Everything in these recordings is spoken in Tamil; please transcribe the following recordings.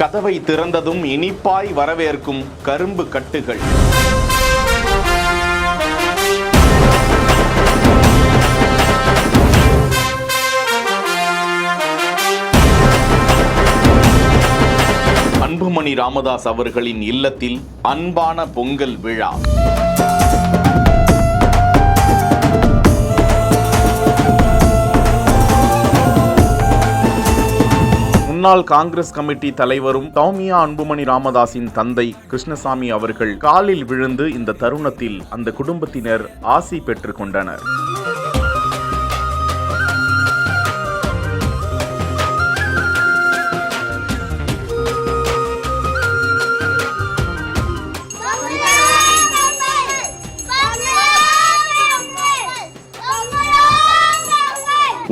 கதவை திறந்ததும் இனிப்பாய் வரவேற்கும் கரும்பு கட்டுகள். அன்புமணி ராமதாஸ் அவர்களின் இல்லத்தில் அன்பான பொங்கல் விழா. முன்னாள் காங்கிரஸ் கமிட்டி தலைவரும் சௌமியா அன்புமணி ராமதாஸின் தந்தை கிருஷ்ணசாமி அவர்கள் காலில் விழுந்து இந்த தருணத்தில் அந்த குடும்பத்தினர் ஆசி பெற்றுக் கொண்டனர்.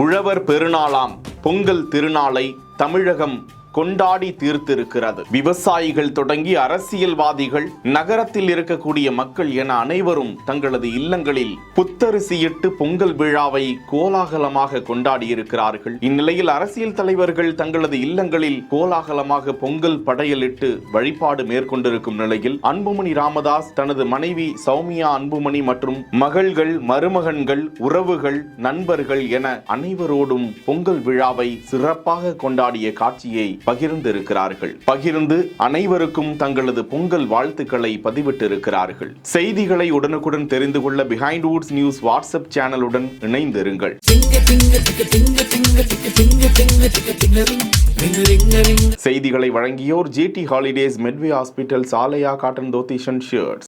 உழவர் பெருநாளாம் பொங்கல் திருநாளை தமிழகம் கொண்டாடி தீர்த்திருக்கிறது. விவசாயிகள் தொடங்கி அரசியல்வாதிகள், நகரத்தில் இருக்கக்கூடிய மக்கள் என அனைவரும் தங்களது இல்லங்களில் புத்தரிசியிட்டு பொங்கல் விழாவை கோலாகலமாக கொண்டாடி இருக்கிறார்கள். இந்நிலையில் அரசியல் தலைவர்கள் தங்களது இல்லங்களில் கோலாகலமாக பொங்கல் படையலிட்டு வழிபாடு மேற்கொண்டிருக்கும் நிலையில் அன்புமணி ராமதாஸ் தனது மனைவி சௌமியா அன்புமணி மற்றும் மகள்கள், மருமகன்கள், உறவுகள், நண்பர்கள் என அனைவரோடும் பொங்கல் விழாவை சிறப்பாக கொண்டாடிய காட்சியை பகிர்ந்திருக்கிறார்கள். பகிர்ந்து அனைவருக்கும் தங்களது பொங்கல் வாழ்த்துக்களை பதிவிட்டிருக்கிறார்கள். செய்திகளை உடனுக்குடன் தெரிந்து கொள்ள பிஹைண்ட் வுட்ஸ் நியூஸ் வாட்ஸ்அப் சேனலுடன் இணைந்திருங்கள். செய்திகளை வழங்கியோர் GT ஹாலிடேஸ், மெட்வே ஹாஸ்பிட்டல், சாலையா காட்டன் தோத்திஷன் ஷர்ட்ஸ்.